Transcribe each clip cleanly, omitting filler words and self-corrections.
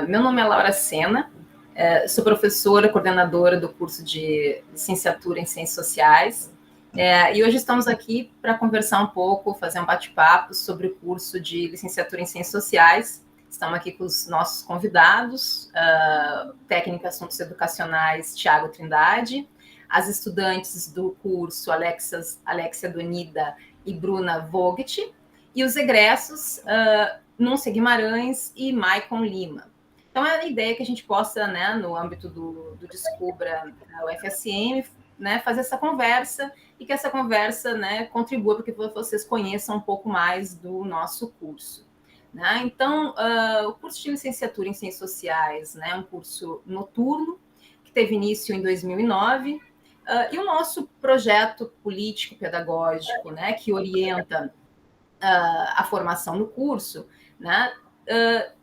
Meu nome é Laura Sena, sou professora, coordenadora do curso de licenciatura em Ciências Sociais, e hoje estamos aqui para conversar um pouco, fazer um bate-papo sobre o curso de licenciatura em Ciências Sociais. Estamos aqui com os nossos convidados, técnico em assuntos educacionais, Tiago Trindade, as estudantes do curso Alexia Donida e Bruna Vogt, e os egressos, Núncia Guimarães e Maicon Lima. Então, é a ideia que a gente possa, né, no âmbito do Descubra UFSM, né, fazer essa conversa e que essa conversa, né, contribua para que vocês conheçam um pouco mais do nosso curso. Né? Então, o curso de licenciatura em Ciências Sociais, né, é um curso noturno que teve início em 2009, e o nosso projeto político-pedagógico, né, que orienta a formação no curso, né,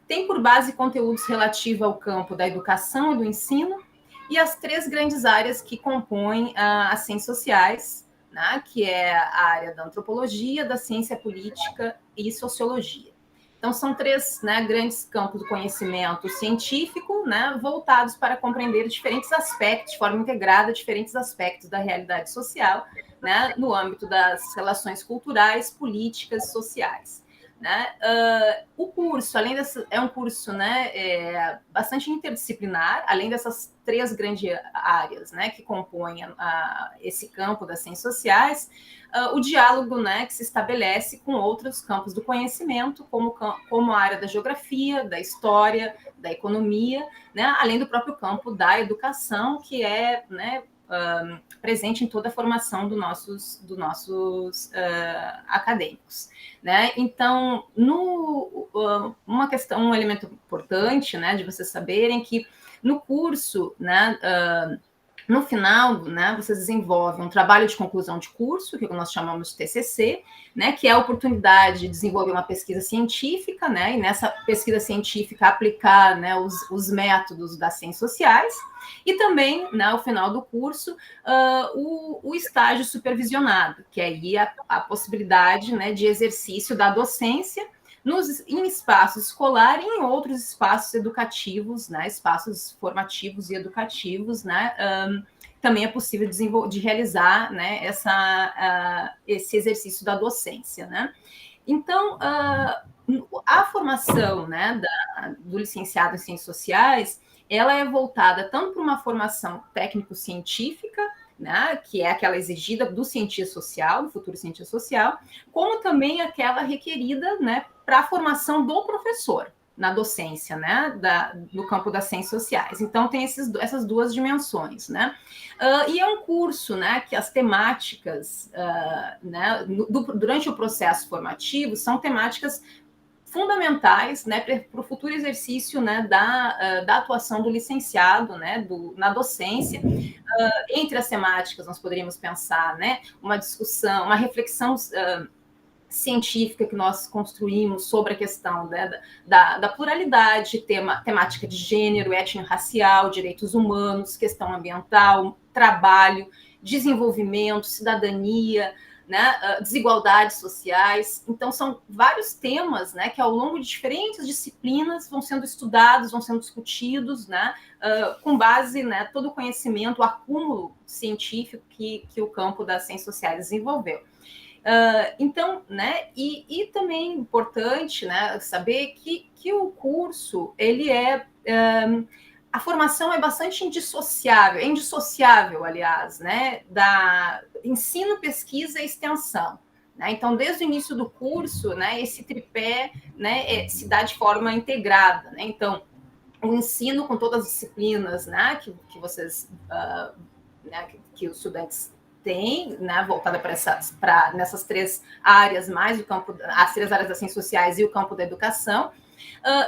tem por base conteúdos relativos ao campo da educação e do ensino e as três grandes áreas que compõem as ciências sociais, né, que é a área da antropologia, da ciência política e sociologia. Então, são três, né, grandes campos do conhecimento científico, né, voltados para compreender diferentes aspectos, de forma integrada, diferentes aspectos da realidade social, né, no âmbito das relações culturais, políticas e sociais. Né? O curso, além dessa, é um curso, né, bastante interdisciplinar, além dessas três grandes áreas, né, que compõem esse campo das ciências sociais, o diálogo, né, que se estabelece com outros campos do conhecimento, como a área da geografia, da história, da economia, né, além do próprio campo da educação, que é, né, presente em toda a formação dos nossos acadêmicos. Né? Então, um elemento importante, né, de vocês saberem que no curso, né, no final, né, vocês desenvolvem um trabalho de conclusão de curso, que nós chamamos de TCC, né, que é a oportunidade de desenvolver uma pesquisa científica, né, e nessa pesquisa científica aplicar, né, os métodos das ciências sociais, e também, né, ao final do curso, o estágio supervisionado, que é aí a possibilidade, né, de exercício da docência em espaços escolares e em outros espaços educativos, né, espaços formativos e educativos, né, também é possível de realizar, né, esse exercício da docência. Né? Então, a formação, né, do licenciado em Ciências Sociais, ela é voltada tanto para uma formação técnico-científica, né, que é aquela exigida do cientista social, do futuro cientista social, como também aquela requerida, né, para a formação do professor na docência, né, do campo das ciências sociais. Então, tem essas duas dimensões. Né? E é um curso, né, que as temáticas, né, durante o processo formativo, são temáticas fundamentais, né, para o futuro exercício, né, da atuação do licenciado, né, na docência. Entre as temáticas, nós poderíamos pensar, né, uma discussão, uma reflexão científica que nós construímos sobre a questão, né, da pluralidade, temática de gênero, étnico-racial, direitos humanos, questão ambiental, trabalho, desenvolvimento, cidadania, né, desigualdades sociais. Então, são vários temas, né, que ao longo de diferentes disciplinas vão sendo estudados, vão sendo discutidos, né, com base, né, todo o conhecimento, o acúmulo científico que o campo das ciências sociais desenvolveu. Então, né, e também importante, né, saber que o curso, ele a formação é bastante indissociável, aliás, né, da ensino, pesquisa e extensão. Né? Então, desde o início do curso, né, esse tripé, né, se dá de forma integrada. Né? Então, o ensino com todas as disciplinas, né, que vocês, né, que os estudantes têm, né, voltada para nessas três áreas, mais o campo, as três áreas das ciências sociais e o campo da educação,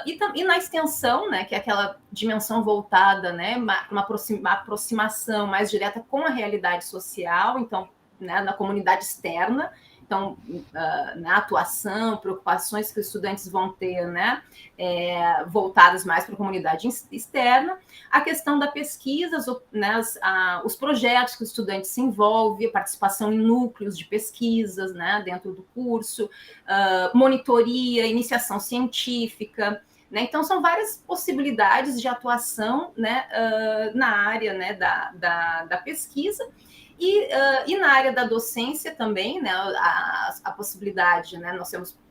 e na extensão, né, que é aquela dimensão voltada, né, uma aproximação mais direta com a realidade social, então, né, na comunidade externa. Então, na atuação, preocupações que os estudantes vão ter, né, voltadas mais para a comunidade externa, a questão da pesquisa, né, os projetos que os estudantes se envolvem, a participação em núcleos de pesquisas, né, dentro do curso, monitoria, iniciação científica, né? Então, são várias possibilidades de atuação, né, na área, né, da pesquisa. E na área da docência também, né, a possibilidade, né, nós temos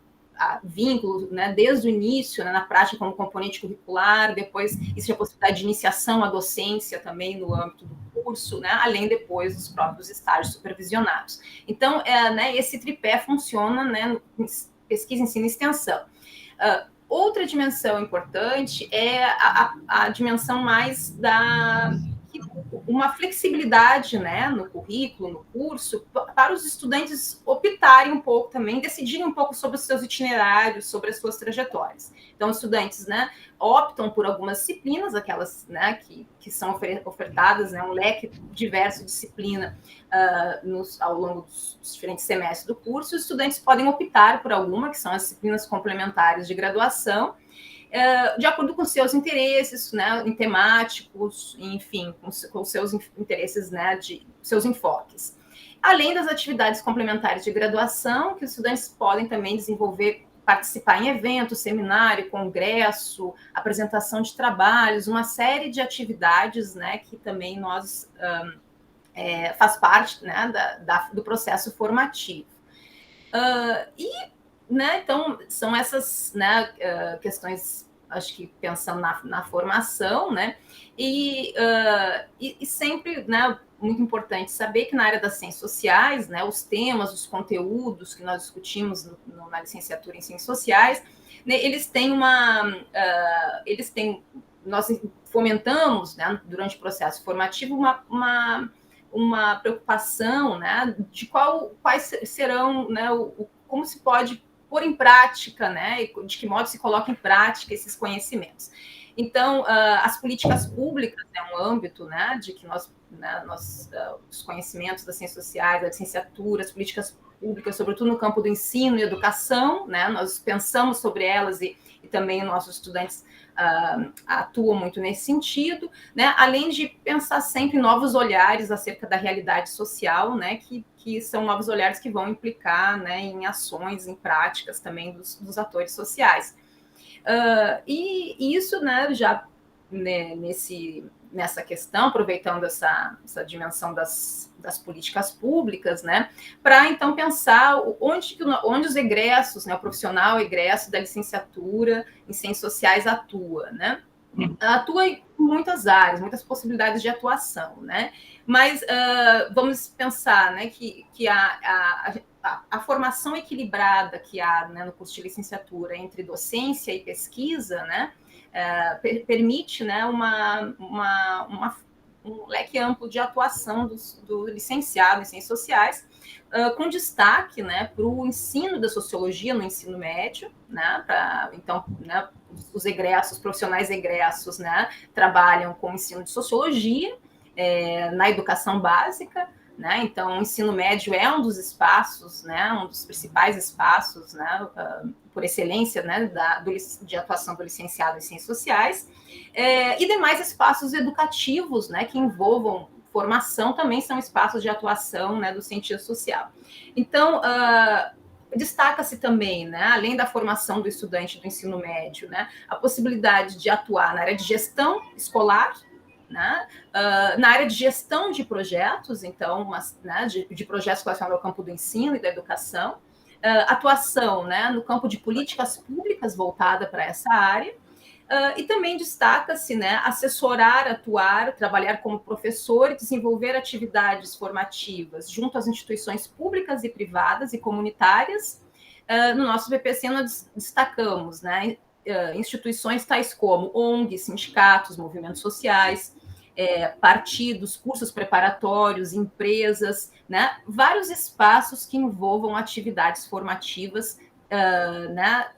vínculo, né, desde o início, né, na prática como componente curricular, depois existe a possibilidade de iniciação à docência também no âmbito do curso, né, além depois dos próprios estágios supervisionados. Então, né, esse tripé funciona, né, pesquisa, ensino e extensão. Outra dimensão importante é a dimensão mais uma flexibilidade, né, no currículo, no curso, para os estudantes optarem um pouco também, decidirem um pouco sobre os seus itinerários, sobre as suas trajetórias. Então, os estudantes, né, optam por algumas disciplinas, aquelas, né, que são ofertadas, né, um leque diverso de disciplina ao longo dos diferentes semestres do curso. Os estudantes podem optar por alguma, que são as disciplinas complementares de graduação, de acordo com seus interesses, né, em temáticos, enfim, com seus interesses, né, seus enfoques. Além das atividades complementares de graduação, que os estudantes podem também desenvolver, participar em eventos, seminário, congresso, apresentação de trabalhos, uma série de atividades, né, que também nós faz parte, né, do processo formativo. Né, então, são essas, né, questões, acho que pensando na formação, né, e sempre, né, muito importante saber que na área das ciências sociais, né, os temas, os conteúdos que nós discutimos na licenciatura em ciências sociais, né, nós fomentamos, né, durante o processo formativo uma preocupação, né, de quais serão, né, como se pode pôr em prática, né, de que modo se coloca em prática esses conhecimentos. Então, as políticas públicas é um âmbito, né, de que os conhecimentos das ciências sociais, da licenciatura, as políticas públicas, sobretudo no campo do ensino e educação, né, nós pensamos sobre elas e também nossos estudantes atuam muito nesse sentido, né, além de pensar sempre em novos olhares acerca da realidade social, né, que são novos olhares que vão implicar, né, em ações, em práticas também dos atores sociais. E isso, né, já, né, nessa questão, aproveitando essa dimensão das políticas públicas, né, para então pensar onde os egressos, né, o profissional egresso da licenciatura em ciências sociais atua, né? Atua em muitas áreas, muitas possibilidades de atuação, né? Mas vamos pensar, né, que a formação equilibrada que há, né, no curso de licenciatura entre docência e pesquisa, né, permite, né, um leque amplo de atuação do licenciado em ciências sociais, com destaque, né, para o ensino da sociologia no ensino médio, né, então, né, os egressos, profissionais egressos, né, trabalham com o ensino de sociologia na educação básica, né, então o ensino médio é um dos espaços, né, um dos principais espaços, né, por excelência, né, de atuação do licenciado em ciências sociais, e demais espaços educativos, né, que envolvam formação também são espaços de atuação, né, do cientista social. Então, destaca-se também, né, além da formação do estudante do ensino médio, né, a possibilidade de atuar na área de gestão escolar, né, na área de gestão de projetos, então, né, de projetos relacionados ao campo do ensino e da educação, atuação, né, no campo de políticas públicas voltada para essa área. E também destaca-se, né, assessorar, atuar, trabalhar como professor e desenvolver atividades formativas junto às instituições públicas e privadas e comunitárias. No nosso BPC nós destacamos, né, instituições tais como ONGs, sindicatos, movimentos sociais, partidos, cursos preparatórios, empresas, né, vários espaços que envolvam atividades formativas, né,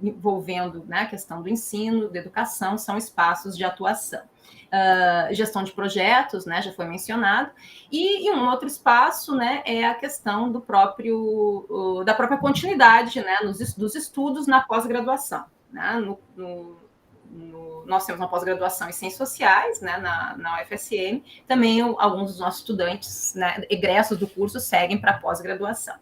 envolvendo, né, a questão do ensino, da educação, são espaços de atuação. Gestão de projetos, né, já foi mencionado, e um outro espaço, né, é a questão da própria continuidade, né, dos estudos na pós-graduação, né, nós temos uma pós-graduação em Ciências Sociais, né, na UFSM, também alguns dos nossos estudantes, né, egressos do curso seguem para a pós-graduação.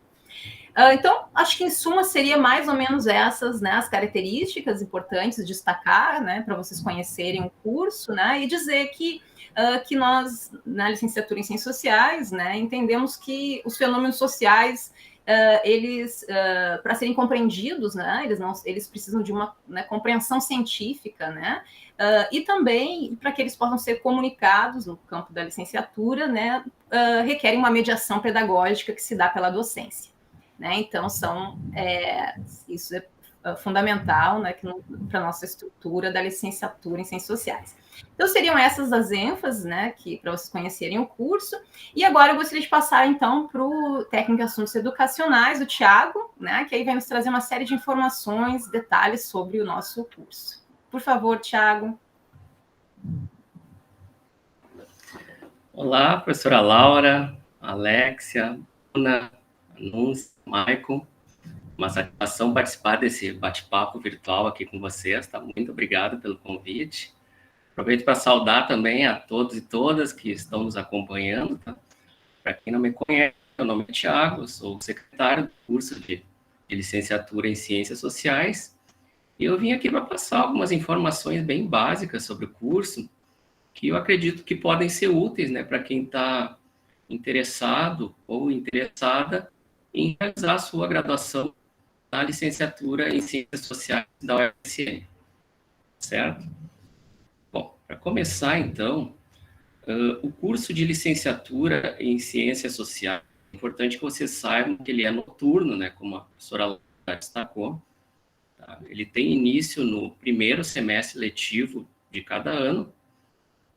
Então, acho que em suma seria mais ou menos essas, né, as características importantes de destacar, né, para vocês conhecerem o curso, né, e dizer que nós, na licenciatura em Ciências Sociais, né, entendemos que os fenômenos sociais, eles, para serem compreendidos, né, eles precisam de uma, né, compreensão científica, né, e também para que eles possam ser comunicados no campo da licenciatura, né, requerem uma mediação pedagógica que se dá pela docência. Né? Então, isso é fundamental, né, para a nossa estrutura da licenciatura em Ciências Sociais. Então, seriam essas as ênfases, né, para vocês conhecerem o curso. E agora eu gostaria de passar, então, para o técnico em assuntos educacionais, o Tiago, né, que aí vai nos trazer uma série de informações, detalhes sobre o nosso curso. Por favor, Tiago. Olá, professora Laura, Alexia, Ana, Anúncio, Maicon. Uma satisfação participar desse bate-papo virtual aqui com vocês, tá? Muito obrigado pelo convite. Aproveito para saudar também a todos e todas que estão nos acompanhando, tá? Para quem não me conhece, meu nome é Tiago, sou secretário do curso de licenciatura em Ciências Sociais, e eu vim aqui para passar algumas informações bem básicas sobre o curso, que eu acredito que podem ser úteis, né, para quem está interessado ou interessada em realizar a sua graduação na licenciatura em Ciências Sociais da UFSM, certo? Bom, para começar, então, o curso de licenciatura em Ciências Sociais, é importante que vocês saibam que ele é noturno, né, como a professora Laura destacou, tá? Ele tem início no primeiro semestre letivo de cada ano,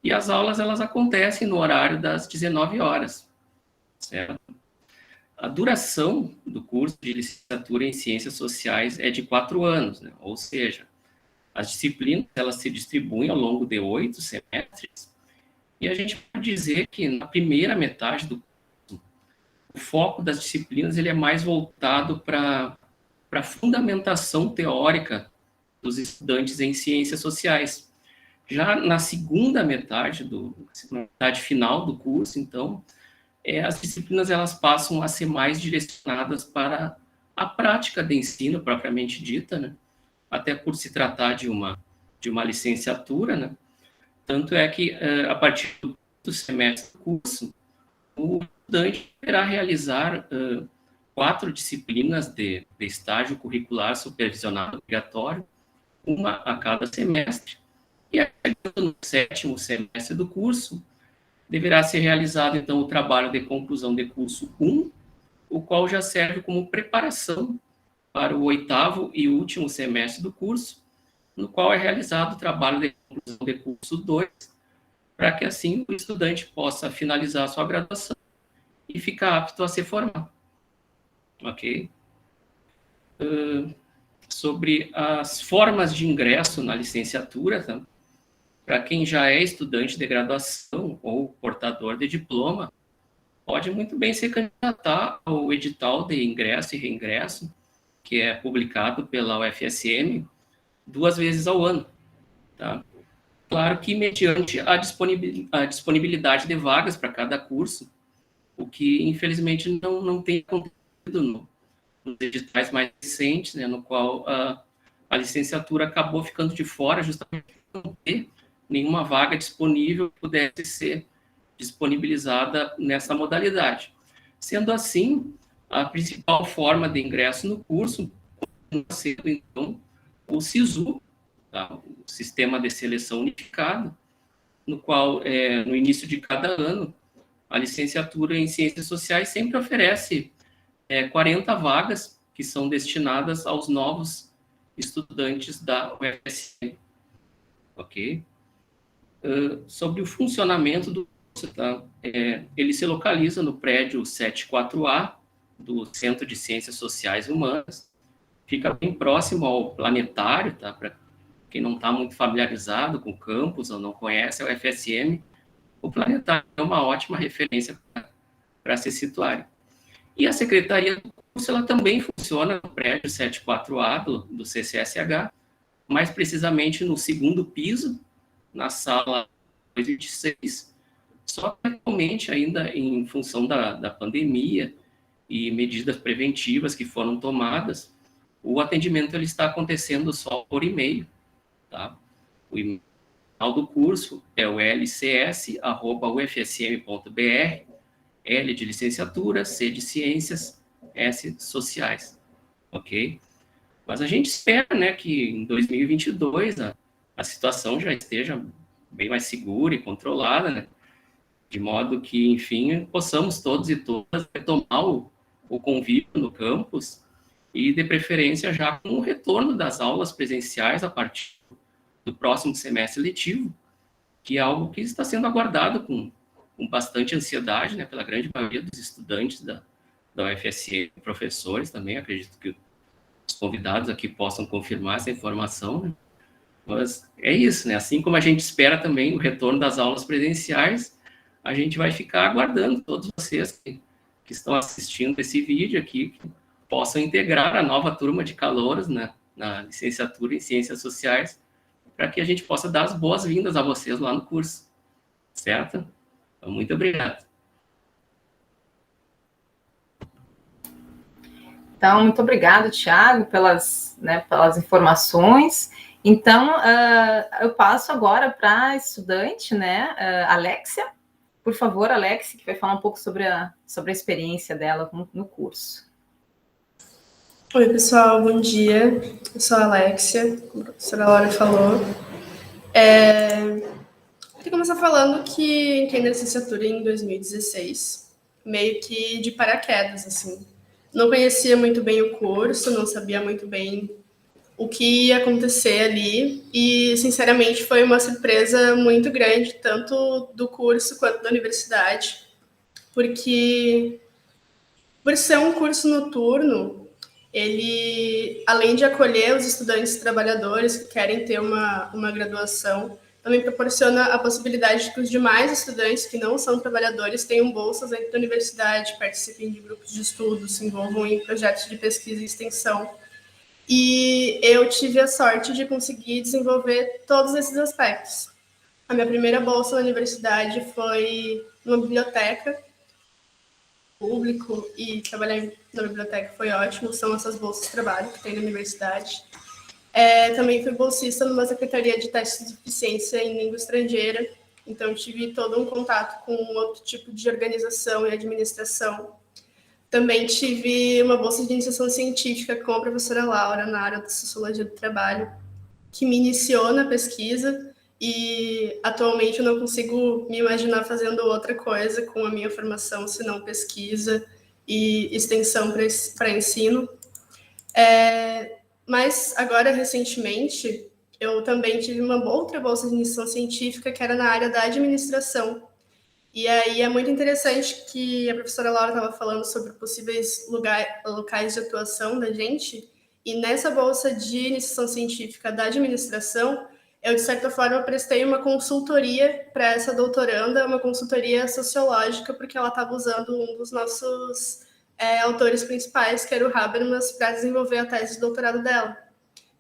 e as aulas, elas acontecem no horário das 19 horas, certo? A duração do curso de licenciatura em Ciências Sociais é de 4 anos, né? Ou seja, as disciplinas, elas se distribuem ao longo de 8 semestres, e a gente pode dizer que na primeira metade do curso, o foco das disciplinas ele é mais voltado para a fundamentação teórica dos estudantes em Ciências Sociais. Já na segunda metade, metade final do curso, então, as disciplinas elas passam a ser mais direcionadas para a prática de ensino propriamente dita, né? Até por se tratar de uma licenciatura, né? Tanto é que, a partir do semestre do curso, o estudante deverá realizar 4 disciplinas de estágio curricular supervisionado obrigatório, uma a cada semestre, e no 7º semestre do curso, deverá ser realizado, então, o trabalho de conclusão de curso 1, o qual já serve como preparação para o 8º e último semestre do curso, no qual é realizado o trabalho de conclusão de curso 2, para que, assim, o estudante possa finalizar a sua graduação e ficar apto a ser formado. Ok? Sobre as formas de ingresso na licenciatura, tá? Para quem já é estudante de graduação ou portador de diploma, pode muito bem se candidatar ao edital de ingresso e reingresso, que é publicado pela UFSM 2 vezes ao ano. Tá? Claro que mediante a disponibilidade de vagas para cada curso, o que infelizmente não tem acontecido nos editais mais recentes, né, no qual a licenciatura acabou ficando de fora justamente por não ter nenhuma vaga disponível que pudesse ser disponibilizada nessa modalidade. Sendo assim, a principal forma de ingresso no curso continua sendo, então, o SISU, tá? O Sistema de Seleção Unificado, no qual, no início de cada ano, a licenciatura em Ciências Sociais sempre oferece 40 vagas que são destinadas aos novos estudantes da UFSM. Ok? Sobre o funcionamento do curso, tá? Ele se localiza no prédio 74A do Centro de Ciências Sociais e Humanas, fica bem próximo ao planetário, tá? Para quem não está muito familiarizado com o campus ou não conhece a UFSM, o planetário é uma ótima referência para se situar. E a secretaria do curso ela também funciona no prédio 74A do CCSH, mais precisamente no 2º piso, na sala 226, só que atualmente, ainda em função da pandemia e medidas preventivas que foram tomadas, o atendimento ele está acontecendo só por e-mail, tá? O e-mail do curso é o lcs@ufsm.br, L de licenciatura, C de ciências, S sociais, ok? Mas a gente espera, né, que em 2022 a situação já esteja bem mais segura e controlada, né? De modo que, enfim, possamos todos e todas retomar o convívio no campus e, de preferência, já com o retorno das aulas presenciais a partir do próximo semestre letivo, que é algo que está sendo aguardado com bastante ansiedade, né, pela grande maioria dos estudantes da UFSM, professores também, acredito que os convidados aqui possam confirmar essa informação, né? Mas é isso, né? Assim como a gente espera também o retorno das aulas presenciais, a gente vai ficar aguardando todos vocês que estão assistindo esse vídeo aqui, que possam integrar a nova turma de calouros na licenciatura em Ciências Sociais, para que a gente possa dar as boas-vindas a vocês lá no curso, certo? Então, muito obrigado. Então, muito obrigado, Thiago, pelas informações. Então, eu passo agora para a estudante, né, Alexia. Por favor, Alexia, que vai falar um pouco sobre a experiência dela no curso. Oi, pessoal, bom dia. Eu sou a Alexia, como a professora Laura falou. Vou começar falando que entrei na licenciatura em 2016, meio que de paraquedas, assim. Não conhecia muito bem o curso, não sabia muito bem o que ia acontecer ali e, sinceramente, foi uma surpresa muito grande, tanto do curso quanto da universidade, porque, por ser um curso noturno, ele, além de acolher os estudantes trabalhadores que querem ter uma graduação, também proporciona a possibilidade de que os demais estudantes que não são trabalhadores tenham bolsas dentro da universidade, participem de grupos de estudo, se envolvam em projetos de pesquisa e extensão. E eu tive a sorte de conseguir desenvolver todos esses aspectos. A minha primeira bolsa na universidade foi numa biblioteca público, e trabalhar na biblioteca foi ótimo, são essas bolsas de trabalho que tem na universidade. Também fui bolsista numa secretaria de testes de eficiência em língua estrangeira, então tive todo um contato com outro tipo de organização e administração. Também tive uma bolsa de iniciação científica com a professora Laura na área de Sociologia do Trabalho, que me iniciou na pesquisa, e atualmente eu não consigo me imaginar fazendo outra coisa com a minha formação, senão pesquisa e extensão para ensino. Mas agora, recentemente, eu também tive uma outra bolsa de iniciação científica que era na área da administração. E aí é muito interessante que a professora Laura estava falando sobre possíveis locais de atuação da gente, e nessa bolsa de iniciação científica da administração, eu, de certa forma, prestei uma consultoria para essa doutoranda, uma consultoria sociológica, porque ela estava usando um dos nossos autores principais, que era o Habermas, para desenvolver a tese de doutorado dela.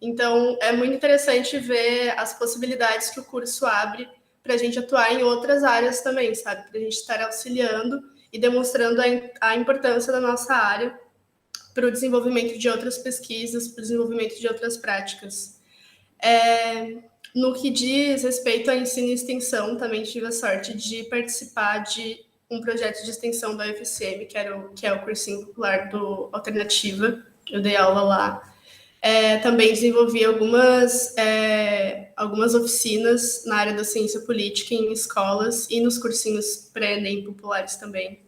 Então, é muito interessante ver as possibilidades que o curso abre para a gente atuar em outras áreas também, sabe? Para a gente estar auxiliando e demonstrando a importância da nossa área para o desenvolvimento de outras pesquisas, para o desenvolvimento de outras práticas. No que diz respeito a ensino e extensão, também tive a sorte de participar de um projeto de extensão da UFSM, que é o cursinho popular do Alternativa. Eu dei aula lá. Também desenvolvi algumas oficinas na área da ciência política em escolas e nos cursinhos pré-ENEM populares também.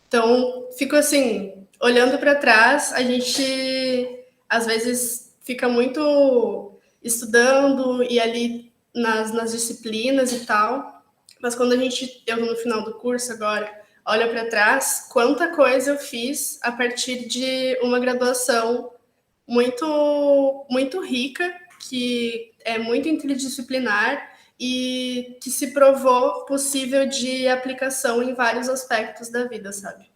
Então, fico assim, olhando para trás, a gente às vezes fica muito estudando e ali nas disciplinas e tal, mas quando eu no final do curso agora, olho para trás, quanta coisa eu fiz a partir de uma graduação muito, muito rica, que é muito interdisciplinar e que se provou possível de aplicação em vários aspectos da vida, sabe?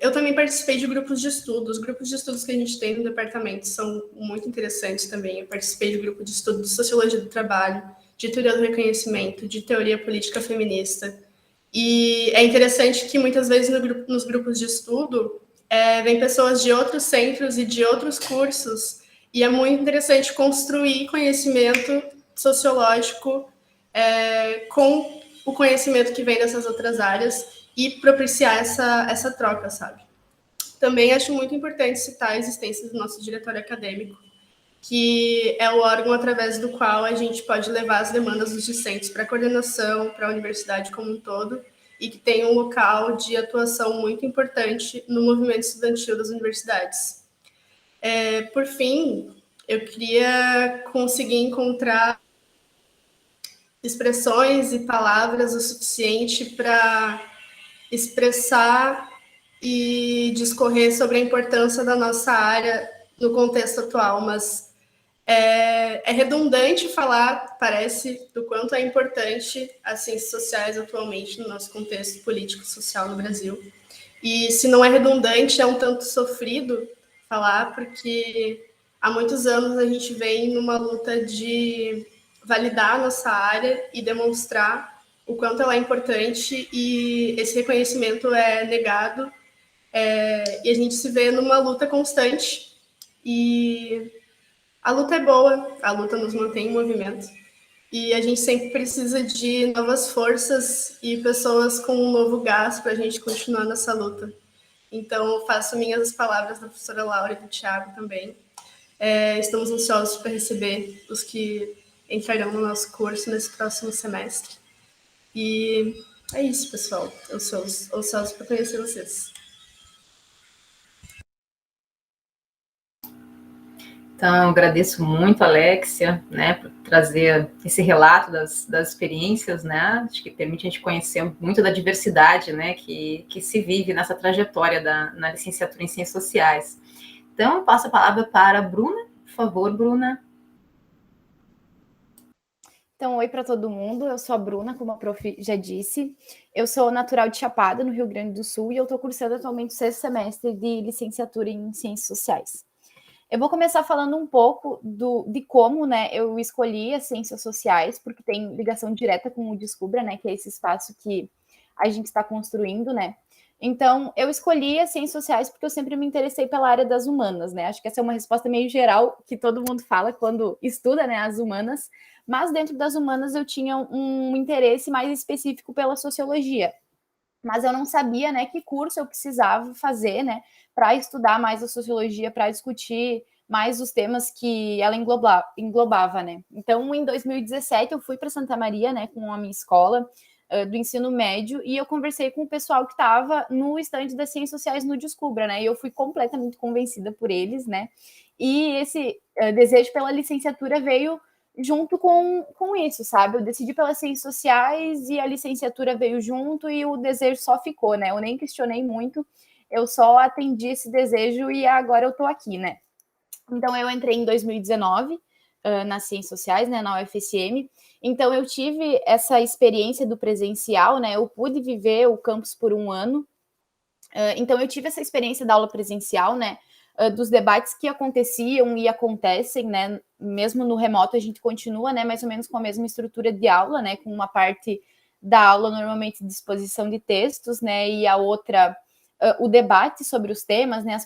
Eu também participei de grupos de estudo. Os grupos de estudos que a gente tem no departamento são muito interessantes também. Eu participei de grupo de estudo de Sociologia do Trabalho, de Teoria do Reconhecimento, de Teoria Política Feminista. E é interessante que muitas vezes nos grupos de estudo vem pessoas de outros centros e de outros cursos, e é muito interessante construir conhecimento sociológico com o conhecimento que vem dessas outras áreas e propiciar essa troca, sabe? Também acho muito importante citar a existência do nosso diretório acadêmico, que é o órgão através do qual a gente pode levar as demandas dos discentes para a coordenação, para a universidade como um todo, e que tem um local de atuação muito importante no movimento estudantil das universidades. Por fim, eu queria conseguir encontrar expressões e palavras o suficiente para expressar e discorrer sobre a importância da nossa área no contexto atual, mas é redundante falar, parece, do quanto é importante as ciências sociais atualmente no nosso contexto político-social no Brasil. E se não é redundante, é um tanto sofrido falar, porque há muitos anos a gente vem numa luta de validar a nossa área e demonstrar o quanto ela é importante, e esse reconhecimento é negado, e a gente se vê numa luta constante, e a luta é boa, a luta nos mantém em movimento, e a gente sempre precisa de novas forças e pessoas com um novo gás para a gente continuar nessa luta. Então, faço minhas as palavras da professora Laura e do Thiago também. Estamos ansiosos para receber os que entrarão no nosso curso nesse próximo semestre. E é isso, pessoal. Eu sou ansioso para conhecer vocês. Então, agradeço muito, Alexia, né, por trazer esse relato das experiências, né, acho que permite a gente conhecer muito da diversidade, né, que se vive nessa trajetória na licenciatura em Ciências Sociais. Então, passo a palavra para a Bruna. Por favor, Bruna. Então, oi para todo mundo, eu sou a Bruna, como a prof já disse. Eu sou natural de Chapada, no Rio Grande do Sul, e eu estou cursando atualmente o 6º semestre de licenciatura em Ciências Sociais. Eu vou começar falando um pouco de como, né, eu escolhi as ciências sociais, porque tem ligação direta com o Descubra, né, que é esse espaço que a gente está construindo, né. Então, eu escolhi as ciências sociais porque eu sempre me interessei pela área das humanas, né. Acho que essa é uma resposta meio geral que todo mundo fala quando estuda, né, as humanas, mas dentro das humanas eu tinha um interesse mais específico pela sociologia. Mas eu não sabia, né, que curso eu precisava fazer, né, para estudar mais a sociologia, para discutir mais os temas que ela englobava, né. Então, em 2017, eu fui para Santa Maria, né, com a minha escola do ensino médio, e eu conversei com o pessoal que estava no estande das Ciências Sociais no Descubra, né, e eu fui completamente convencida por eles, né, e esse desejo pela licenciatura veio junto com isso, sabe? Eu decidi pelas ciências sociais e a licenciatura veio junto e o desejo só ficou, né? Eu nem questionei muito, eu só atendi esse desejo e agora eu tô aqui, né? Então, eu entrei em 2019 nas ciências sociais, né, na UFSM. Então, eu tive essa experiência do presencial, né? Eu pude viver o campus por um ano. Então, eu tive essa experiência da aula presencial, né? Dos debates que aconteciam e acontecem, né, mesmo no remoto a gente continua, né, mais ou menos com a mesma estrutura de aula, né, com uma parte da aula normalmente de exposição de textos, né, e a outra, o debate sobre os temas, né,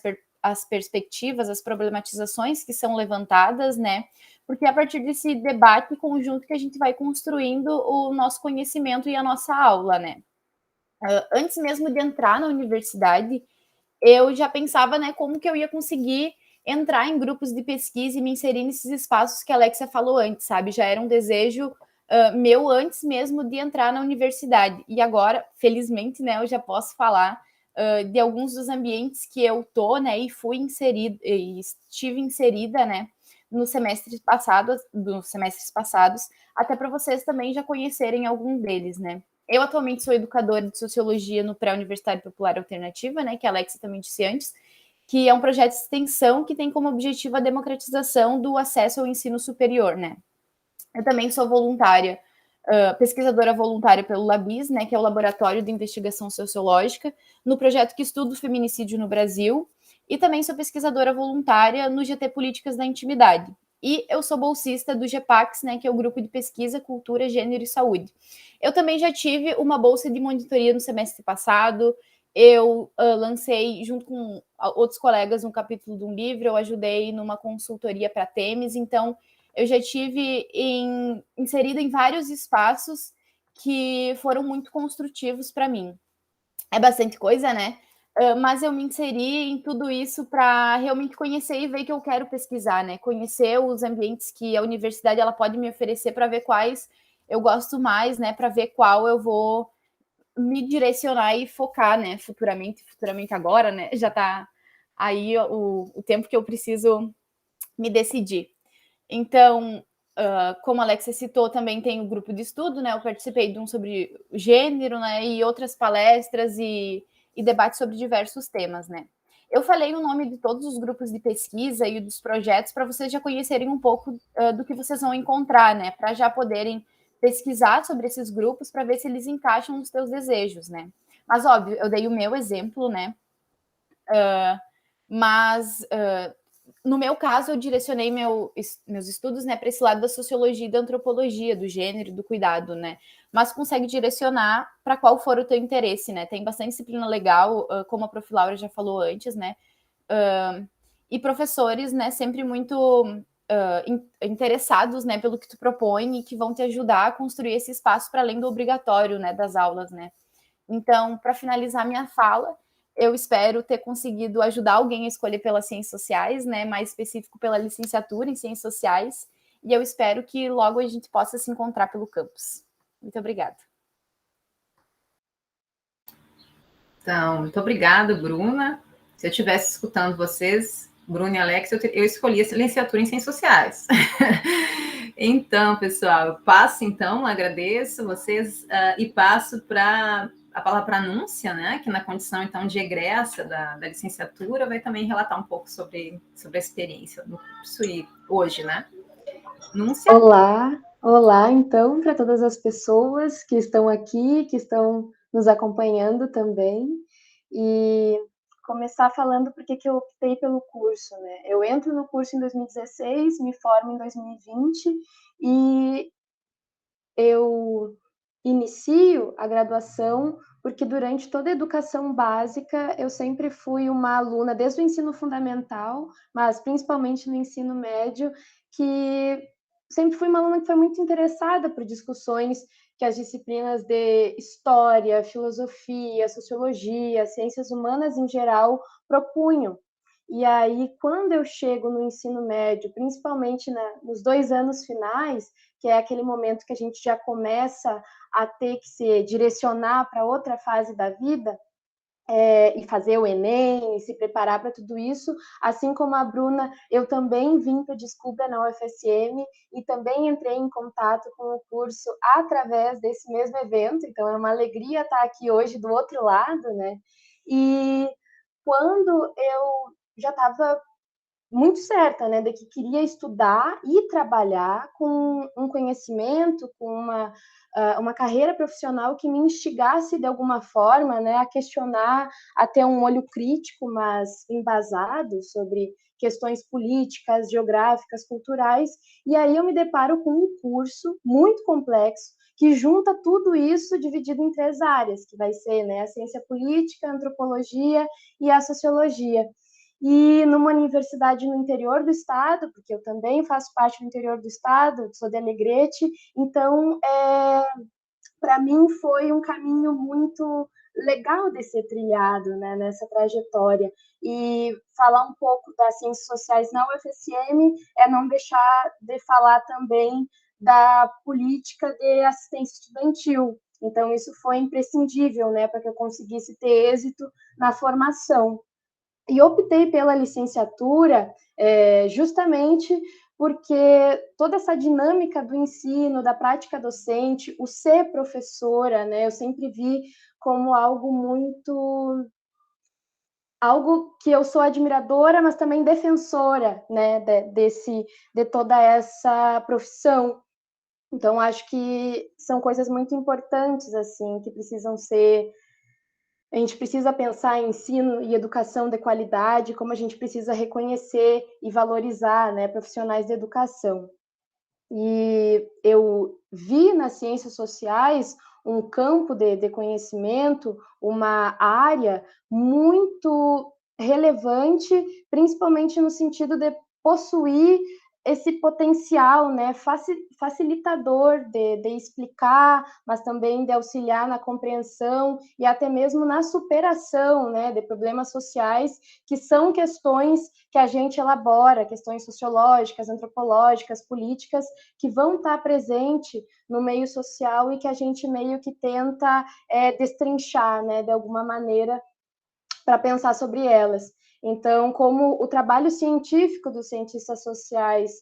as perspectivas, as problematizações que são levantadas, né, porque é a partir desse debate conjunto que a gente vai construindo o nosso conhecimento e a nossa aula, né. Antes mesmo de entrar na universidade, eu já pensava, né, como que eu ia conseguir entrar em grupos de pesquisa e me inserir nesses espaços que a Alexia falou antes, sabe? Já era um desejo meu antes mesmo de entrar na universidade. E agora, felizmente, né, eu já posso falar de alguns dos ambientes que eu tô, né, e estive inserida, né, nos semestres passados, até para vocês também já conhecerem algum deles, né? Eu atualmente sou educadora de sociologia no Pré-Universitário Popular Alternativa, né, que a Alexia também disse antes, que é um projeto de extensão que tem como objetivo a democratização do acesso ao ensino superior, né. Eu também sou voluntária, pesquisadora voluntária pelo LABIS, né, que é o Laboratório de Investigação Sociológica, no projeto que estuda o feminicídio no Brasil, e também sou pesquisadora voluntária no GT Políticas da Intimidade. e eu sou bolsista do GEPAX, né, que é o Grupo de Pesquisa, Cultura, Gênero e Saúde. Eu também já tive uma bolsa de monitoria no semestre passado. Eu lancei, junto com outros colegas, um capítulo de um livro, eu ajudei numa consultoria para Temis, então eu já tive inserida em vários espaços que foram muito construtivos para mim. É bastante coisa, né? Mas eu me inseri em tudo isso para realmente conhecer e ver que eu quero pesquisar, né? Conhecer os ambientes que a universidade ela pode me oferecer para ver quais eu gosto mais, né? Para ver qual eu vou me direcionar e focar, né? Futuramente agora, né? Já está aí o tempo que eu preciso me decidir. Então, como a Alexia citou, também tem o grupo de estudo, né? Eu participei de um sobre gênero, né? E outras palestras e debates sobre diversos temas, né? Eu falei o nome de todos os grupos de pesquisa e dos projetos para vocês já conhecerem um pouco do que vocês vão encontrar, né? Para já poderem pesquisar sobre esses grupos para ver se eles encaixam nos seus desejos, né? Mas, óbvio, eu dei o meu exemplo, né? No meu caso, eu direcionei meus estudos, né, para esse lado da sociologia e da antropologia, do gênero, do cuidado, né? Mas consegue direcionar para qual for o teu interesse, né? Tem bastante disciplina legal, como a Prof. Laura já falou antes, né? E professores, né, sempre muito interessados, né, pelo que tu propõe e que vão te ajudar a construir esse espaço para além do obrigatório, né, das aulas, né? Então, para finalizar minha fala, eu espero ter conseguido ajudar alguém a escolher pelas ciências sociais, né, mais específico pela licenciatura em ciências sociais, e eu espero que logo a gente possa se encontrar pelo campus. Muito obrigada. Então, muito obrigada, Bruna. Se eu estivesse escutando vocês, Bruna e Alex, eu escolhi a licenciatura em Ciências Sociais. Então, pessoal, eu passo, então, agradeço vocês e passo a palavra para a Núncia, né, que na condição, então, de egressa da licenciatura, vai também relatar um pouco sobre a experiência no curso e hoje, né? Núncia? Olá, então, para todas as pessoas que estão aqui, que estão nos acompanhando também, e começar falando por que eu optei pelo curso, né? Eu entro no curso em 2016, me formo em 2020, e eu inicio a graduação porque durante toda a educação básica eu sempre fui uma aluna, desde o ensino fundamental, mas principalmente no ensino médio, que sempre fui uma aluna que foi muito interessada por discussões que as disciplinas de história, filosofia, sociologia, ciências humanas em geral propunham. E aí, quando eu chego no ensino médio, principalmente nos 2 anos finais, que é aquele momento que a gente já começa a ter que se direcionar para outra fase da vida, e fazer o Enem, e se preparar para tudo isso, assim como a Bruna, eu também vim para Descubra na UFSM e também entrei em contato com o curso através desse mesmo evento, então é uma alegria estar aqui hoje do outro lado, né? E quando eu já estava muito certa, né, de que queria estudar e trabalhar com um conhecimento, com uma carreira profissional que me instigasse de alguma forma, né, a questionar, a ter um olho crítico, mas embasado sobre questões políticas, geográficas, culturais, e aí eu me deparo com um curso muito complexo que junta tudo isso dividido em 3 áreas, que vai ser, né, a ciência política, a antropologia e a sociologia. E numa universidade no interior do estado, porque eu também faço parte do interior do estado, sou de Alegrete, então, para mim foi um caminho muito legal de ser trilhado, né, nessa trajetória. E falar um pouco das ciências sociais na UFSM é não deixar de falar também da política de assistência estudantil. Então, isso foi imprescindível, né, para que eu conseguisse ter êxito na formação. E optei pela licenciatura justamente porque toda essa dinâmica do ensino, da prática docente, o ser professora, né, eu sempre vi como algo que eu sou admiradora, mas também defensora, né, de toda essa profissão. Então, acho que são coisas muito importantes, assim, que precisam ser a gente precisa pensar em ensino e educação de qualidade, como a gente precisa reconhecer e valorizar, né, profissionais da educação. E eu vi nas ciências sociais um campo de conhecimento, uma área muito relevante, principalmente no sentido de possuir esse potencial, né, facilitador de explicar, mas também de auxiliar na compreensão e até mesmo na superação, né, de problemas sociais, que são questões que a gente elabora, questões sociológicas, antropológicas, políticas, que vão estar presentes no meio social e que a gente meio que tenta destrinchar, né, de alguma maneira, para pensar sobre elas. Então, como o trabalho científico dos cientistas sociais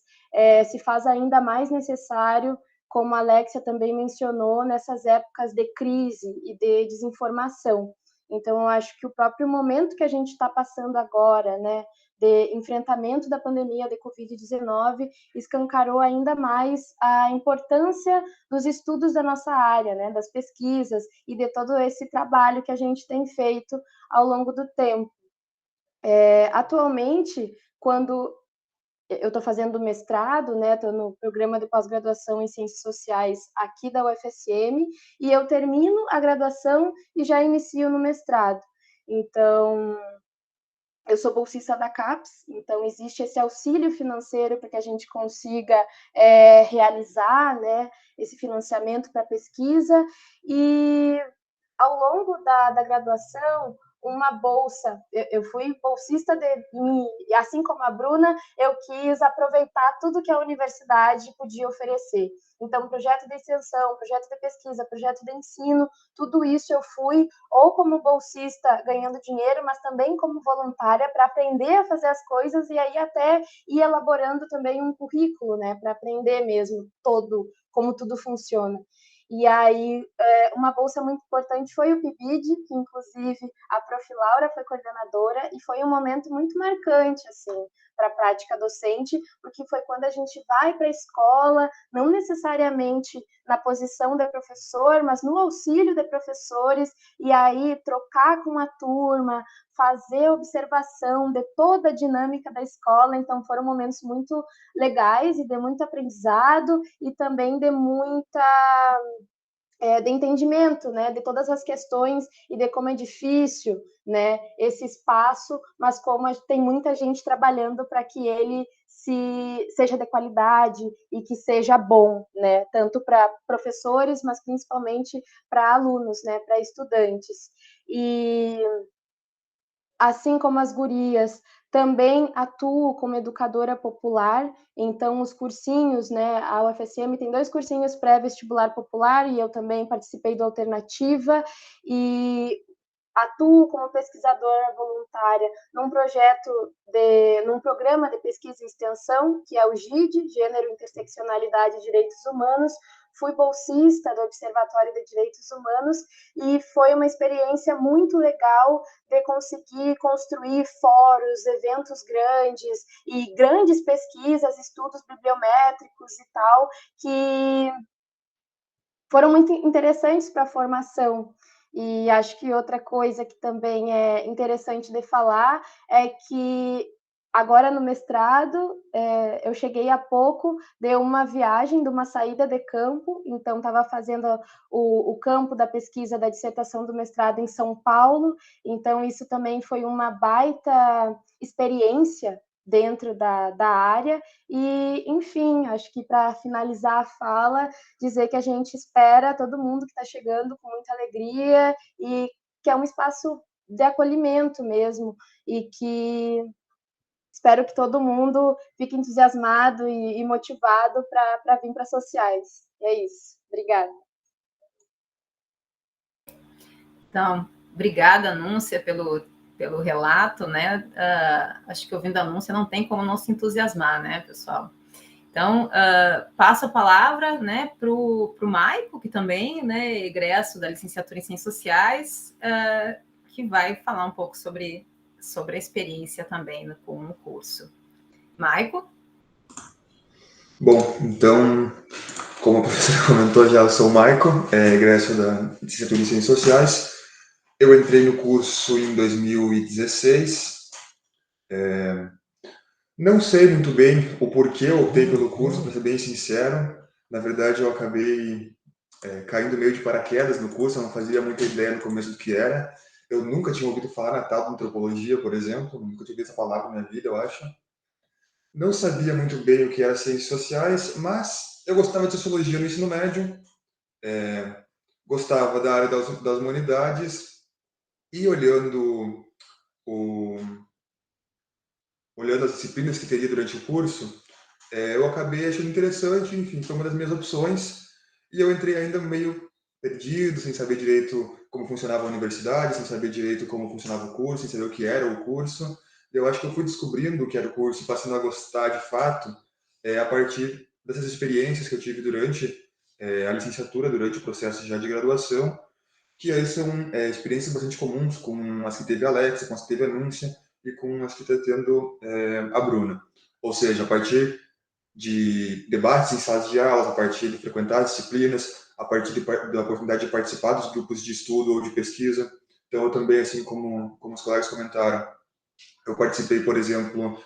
se faz ainda mais necessário, como a Alexia também mencionou, nessas épocas de crise e de desinformação. Então, eu acho que o próprio momento que a gente está passando agora, né, de enfrentamento da pandemia de Covid-19, escancarou ainda mais a importância dos estudos da nossa área, né, das pesquisas e de todo esse trabalho que a gente tem feito ao longo do tempo. Atualmente, quando eu estou fazendo mestrado, né, estou no programa de pós-graduação em Ciências Sociais aqui da UFSM, e eu termino a graduação e já inicio no mestrado. Então, eu sou bolsista da CAPES, então existe esse auxílio financeiro para que a gente consiga realizar, né, esse financiamento para pesquisa, e ao longo da graduação, uma bolsa, eu fui bolsista e assim como a Bruna, eu quis aproveitar tudo que a universidade podia oferecer. Então, projeto de extensão, projeto de pesquisa, projeto de ensino, tudo isso eu fui ou como bolsista ganhando dinheiro, mas também como voluntária para aprender a fazer as coisas e aí até ir elaborando também um currículo, né, para aprender mesmo como tudo funciona. E aí, uma bolsa muito importante foi o PIBID, que inclusive a Prof. Laura foi coordenadora, e foi um momento muito marcante, assim, para a prática docente, porque foi quando a gente vai para a escola, não necessariamente na posição de professor, mas no auxílio de professores, e aí trocar com a turma, fazer observação de toda a dinâmica da escola. Então foram momentos muito legais e de muito aprendizado e também de de entendimento, né, de todas as questões e de como é difícil, né, esse espaço, mas como tem muita gente trabalhando para que ele seja de qualidade e que seja bom, né, tanto para professores, mas principalmente para alunos, né, para estudantes. E assim como as gurias, também atuo como educadora popular, então os cursinhos, né, a UFSM tem 2 cursinhos pré-vestibular popular e eu também participei do Alternativa e atuo como pesquisadora voluntária num programa de pesquisa e extensão, que é o GID, Gênero, Interseccionalidade e Direitos Humanos. Fui bolsista do Observatório de Direitos Humanos e foi uma experiência muito legal de conseguir construir fóruns, eventos grandes e grandes pesquisas, estudos bibliométricos e tal, que foram muito interessantes para a formação. E acho que outra coisa que também é interessante de falar é que agora no mestrado, eu cheguei há pouco de uma viagem, de uma saída de campo, então estava fazendo o campo da pesquisa da dissertação do mestrado em São Paulo, então isso também foi uma baita experiência dentro da área, e enfim, acho que para finalizar a fala, dizer que a gente espera todo mundo que está chegando com muita alegria e que é um espaço de acolhimento mesmo, e que espero que todo mundo fique entusiasmado e motivado para vir para sociais. É isso. Obrigada. Então, obrigada, Núncia, pelo relato, né? Acho que ouvindo a Núncia não tem como não se entusiasmar, né, pessoal? Então, passo a palavra, né, para o Maico, que também, né, é egresso da licenciatura em Ciências Sociais, que vai falar um pouco sobre a experiência também com o curso. Maico? Bom, então, como a professora comentou, já eu sou o Maico, egresso da licenciatura em Ciências Sociais. Eu entrei no curso em 2016. Não sei muito bem o porquê eu optei pelo curso, para ser bem sincero. Na verdade, eu acabei caindo meio de paraquedas no curso, eu não fazia muita ideia no começo do que era. Eu nunca tinha ouvido falar na tal de antropologia, por exemplo, nunca tinha ouvido essa palavra na minha vida, eu acho. Não sabia muito bem o que era ciências sociais, mas eu gostava de sociologia no ensino médio, gostava da área das humanidades, e o, olhando as disciplinas que teria durante o curso, eu acabei achando interessante, enfim, foi uma das minhas opções, e eu entrei ainda meio perdido, sem saber direito como funcionava a universidade, sem saber direito como funcionava o curso, sem saber o que era o curso. Eu acho que eu fui descobrindo o que era o curso, passando a gostar de fato, a partir dessas experiências que eu tive durante a licenciatura, durante o processo já de graduação, que aí são experiências bastante comuns, com as que teve a Alexa, com as que teve a Núncia e com as que está tendo a Bruna. Ou seja, a partir de debates em salas de aulas, a partir de frequentar disciplinas, a partir da oportunidade de participar dos grupos de estudo ou de pesquisa. Então, eu também, assim como os colegas comentaram, eu participei, por exemplo,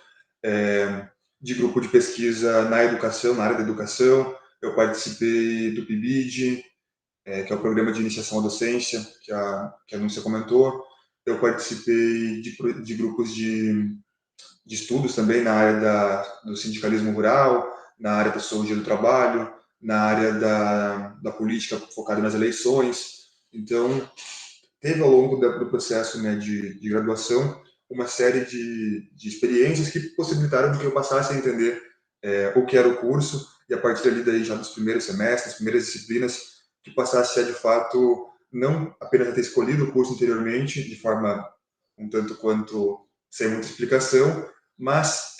de grupo de pesquisa na educação, na área da educação, eu participei do PIBID, que é o Programa de Iniciação à Docência, que a Núcia comentou. Eu participei de grupos de estudos também na área do sindicalismo rural, na área da sociologia do trabalho, na área da política focada nas eleições. Então, teve ao longo do processo, né, de graduação uma série de experiências que possibilitaram que eu passasse a entender o que era o curso, e a partir dali daí já dos primeiros semestres, primeiras disciplinas, que passasse a de fato não apenas a ter escolhido o curso anteriormente de forma um tanto quanto sem muita explicação, mas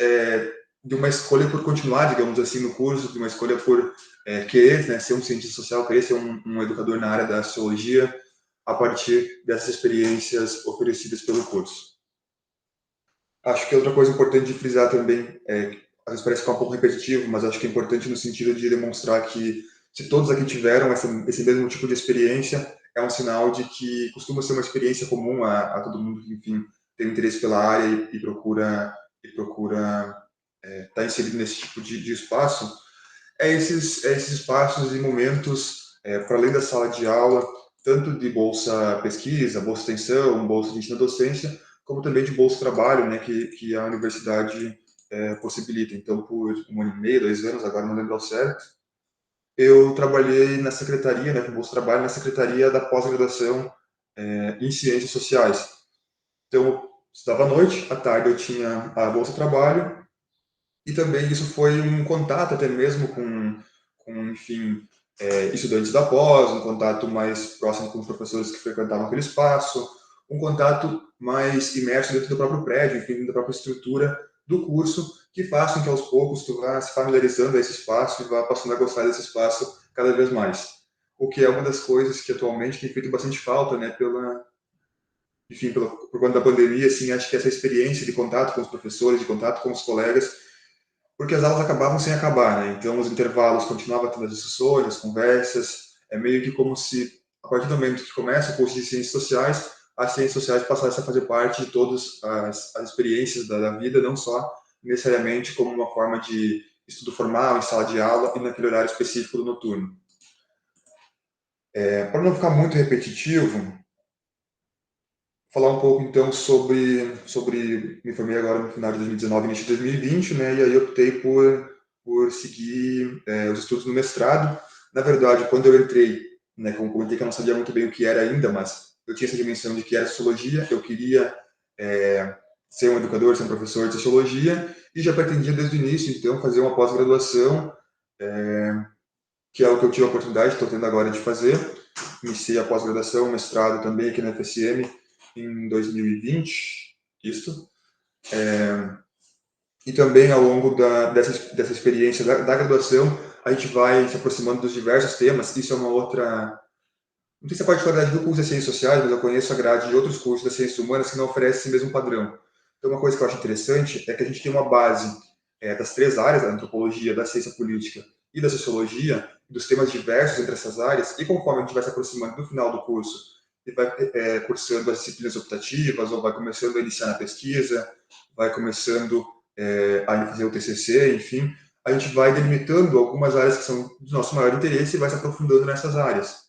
de uma escolha por continuar, digamos assim, no curso, de uma escolha por querer, né, ser um cientista social, querer ser um educador na área da sociologia, a partir dessas experiências oferecidas pelo curso. Acho que outra coisa importante de frisar também, às vezes parece ficar um pouco repetitivo, mas acho que é importante no sentido de demonstrar que se todos aqui tiveram esse mesmo tipo de experiência, é um sinal de que costuma ser uma experiência comum a todo mundo que, enfim, tem interesse pela área e procura estar inserido nesse tipo de espaço. Esses espaços e momentos, para além da sala de aula, tanto de bolsa pesquisa, bolsa extensão, bolsa de ensino docência, como também de bolsa trabalho, né, que a universidade possibilita. Então, por 1 ano e meio, 2 anos, agora não lembro ao certo, eu trabalhei na secretaria, né, com bolsa trabalho, na secretaria da pós-graduação em ciências sociais. Então, eu estudava à noite, à tarde eu tinha a bolsa trabalho, e também isso foi um contato até mesmo com enfim, estudantes da pós, um contato mais próximo com os professores que frequentavam aquele espaço, um contato mais imerso dentro do próprio prédio, enfim, da própria estrutura do curso, que faz com que aos poucos tu vá se familiarizando a esse espaço e vá passando a gostar desse espaço cada vez mais. O que é uma das coisas que atualmente tem feito bastante falta, né, por conta da pandemia, assim, acho que essa experiência de contato com os professores, de contato com os colegas, porque as aulas acabavam sem acabar, né? Então, os intervalos continuavam tendo as discussões, as conversas. É meio que como se, a partir do momento que começa o curso de Ciências Sociais, as Ciências Sociais passassem a fazer parte de todas as experiências da vida, não só necessariamente como uma forma de estudo formal, em sala de aula e naquele horário específico do noturno. Para não ficar muito repetitivo, falar um pouco, então, me formei agora no final de 2019, início de 2020, né, e aí optei por seguir os estudos no mestrado. Na verdade, quando eu entrei, né, como comentei que eu não sabia muito bem o que era ainda, mas eu tinha essa dimensão de que era sociologia, eu queria ser um educador, ser um professor de sociologia, e já pretendia desde o início, então, fazer uma pós-graduação, que é o que eu tive a oportunidade, estou tendo agora de fazer. Iniciei a pós-graduação, mestrado também aqui na FSM, em 2020, isso. E também ao longo dessa experiência da graduação, a gente vai se aproximando dos diversos temas. Isso é uma outra... Não sei se é a particularidade do curso de Ciências Sociais, mas eu conheço a grade de outros cursos das Ciências Humanas que não oferecem esse mesmo padrão. Então, uma coisa que eu acho interessante é que a gente tem uma base das 3 áreas, da antropologia, da ciência política e da sociologia, dos temas diversos entre essas áreas, e conforme a gente vai se aproximando do final do curso e vai cursando as disciplinas optativas, ou vai começando a iniciar na pesquisa, vai começando a fazer o TCC, enfim, a gente vai delimitando algumas áreas que são do nosso maior interesse e vai se aprofundando nessas áreas.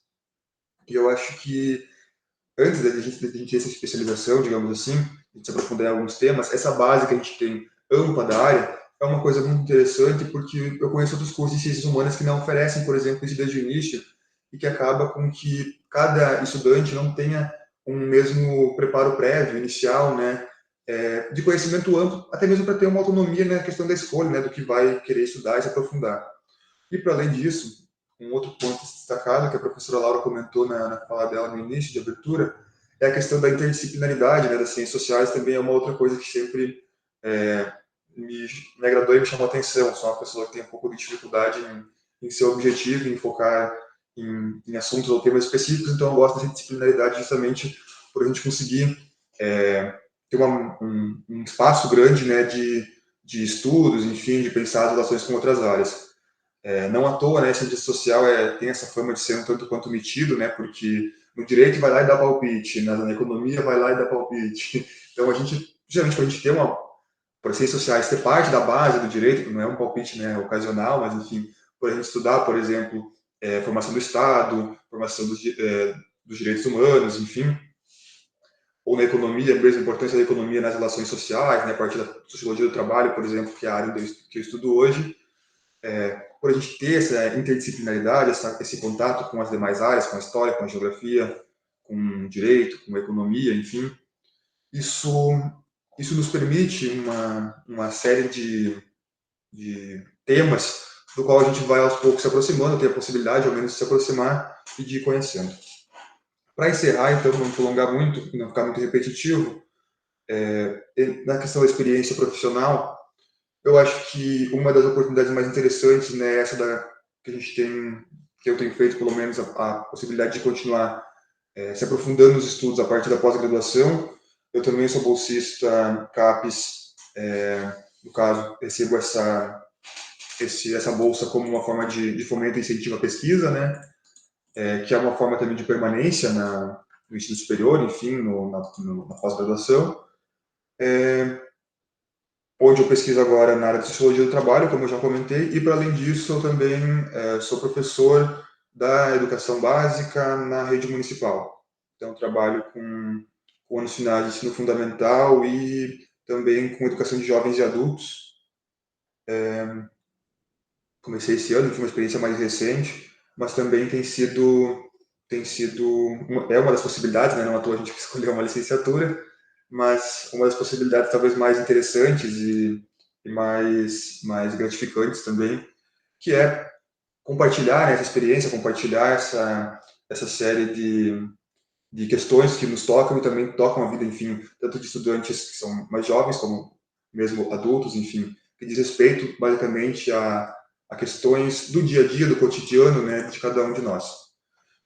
E eu acho que antes da gente ter essa especialização, digamos assim, a gente se aprofundar em alguns temas, essa base que a gente tem ampla da área é uma coisa muito interessante, porque eu conheço outros cursos de ciências humanas que não oferecem, por exemplo, isso desde o início, e que acaba com que cada estudante não tenha um mesmo preparo prévio, inicial, né, de conhecimento amplo, até mesmo para ter uma autonomia na questão da escolha, né, do que vai querer estudar e se aprofundar. E, para além disso, um outro ponto destacado que a professora Laura comentou na fala dela no início de abertura é a questão da interdisciplinaridade, né, das ciências sociais. Também é uma outra coisa que sempre me agradou e me chamou a atenção. Sou uma pessoa que tem um pouco de dificuldade em ser objetivo, em focar em assuntos ou temas específicos, então eu gosto dessa disciplinaridade justamente por a gente conseguir ter um espaço grande, né, de estudos, enfim, de pensar as relações com outras áreas. Não à toa, né, a ciência social tem essa fama de ser um tanto quanto metido, né, porque no direito vai lá e dá palpite, na economia vai lá e dá palpite. Então, geralmente, quando a gente tem por ciências sociais, ter parte da base do direito, não é um palpite, né, ocasional, mas, enfim, por a gente estudar, por exemplo, formação do Estado, formação dos direitos humanos, enfim, ou na economia, mesmo a importância da economia nas relações sociais, né, a partir da sociologia do trabalho, por exemplo, que é a área que eu estudo hoje, por a gente ter essa interdisciplinaridade, esse contato com as demais áreas, com a história, com a geografia, com o direito, com a economia, enfim, isso nos permite uma série de temas do qual a gente vai aos poucos se aproximando, ter a possibilidade, ao menos, de se aproximar e de ir conhecendo. Para encerrar, então, não me prolongar muito, não ficar muito repetitivo, na questão da experiência profissional, eu acho que uma das oportunidades mais interessantes, né, que a gente tem, que eu tenho feito, pelo menos, a possibilidade de continuar se aprofundando nos estudos a partir da pós-graduação. Eu também sou bolsista CAPES, no caso, recebo essa bolsa como uma forma de fomento e incentivo à pesquisa, né, que é uma forma também de permanência no ensino superior, enfim, na pós-graduação. Onde eu pesquiso agora na área de sociologia do trabalho, como eu já comentei, e para além disso eu também sou professor da educação básica na rede municipal. Então trabalho com anos finais de ensino fundamental e também com educação de jovens e adultos. Comecei esse ano, foi uma experiência mais recente, mas também tem sido uma das possibilidades, né? Não à toa a gente escolheu uma licenciatura, mas uma das possibilidades talvez mais interessantes e mais gratificantes também, que é compartilhar essa experiência, compartilhar essa série de questões que nos tocam e também tocam a vida, enfim, tanto de estudantes que são mais jovens como mesmo adultos, enfim, que diz respeito basicamente a questões do dia a dia, do cotidiano, né, de cada um de nós.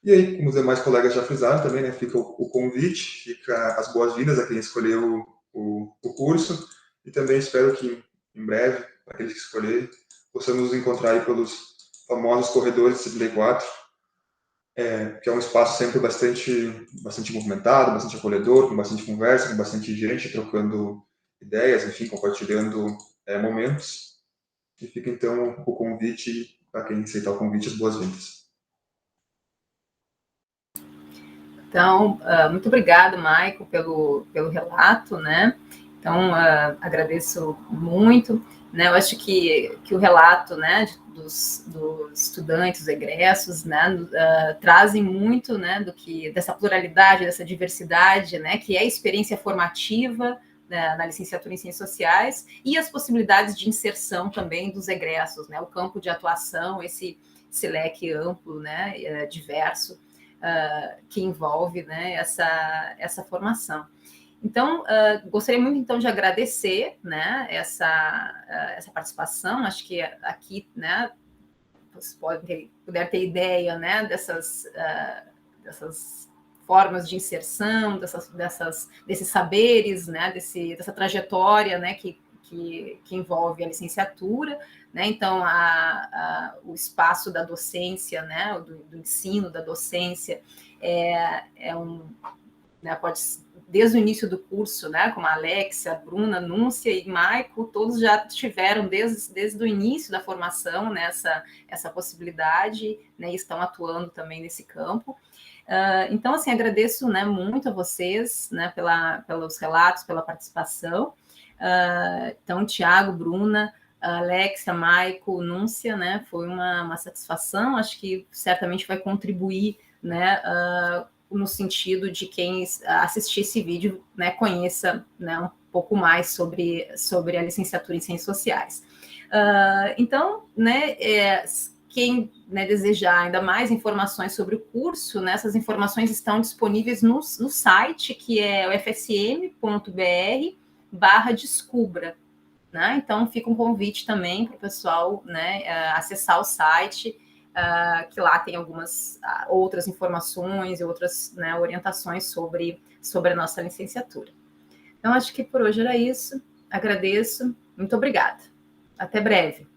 E aí, como os demais colegas já frisaram também, né, fica o convite, fica as boas-vindas a quem escolheu o curso, e também espero que, em breve, para aqueles que escolherem, possamos nos encontrar aí pelos famosos corredores do CBD 4, que é um espaço sempre bastante movimentado, bastante acolhedor, com bastante conversa, com bastante gente trocando ideias, enfim, compartilhando momentos. E fica, então, o convite, para quem aceitar o convite, as boas-vindas. Então, muito obrigada, Maico, pelo relato, né? Então, agradeço muito, né? Eu acho que o relato, né, dos estudantes, egressos, né, trazem muito, né, dessa pluralidade, dessa diversidade, né, que é a experiência formativa na licenciatura em Ciências Sociais e as possibilidades de inserção também dos egressos, né, o campo de atuação, esse leque amplo, né, diverso, que envolve, né, essa formação. Então, gostaria muito, então, de agradecer, né, essa participação. Acho que aqui, né, vocês puder ter ideia, né, dessas formas de inserção, desses saberes, né, dessa trajetória, né, que envolve a licenciatura, né? Então, o espaço da docência, né, do ensino, da docência, né, pode, desde o início do curso, né, como a Alexia, a Bruna, a Núncia e Maico, todos já tiveram desde o início da formação, né, essa possibilidade, né, e estão atuando também nesse campo. Então, assim, agradeço, né, muito a vocês, né, pelos relatos, pela participação. Então, Tiago, Bruna, Alexia, Maico, Núncia, né, foi uma satisfação, acho que certamente vai contribuir, né, no sentido de quem assistir esse vídeo, né, conheça, né, um pouco mais sobre a licenciatura em Ciências Sociais. Então, né, quem, né, desejar ainda mais informações sobre o curso, né, essas informações estão disponíveis no site, que é o fsm.br/descubra. Né? Então, fica um convite também para o pessoal, né, acessar o site, que lá tem algumas outras informações e outras, né, orientações sobre a nossa licenciatura. Então, acho que por hoje era isso. Agradeço. Muito obrigada. Até breve.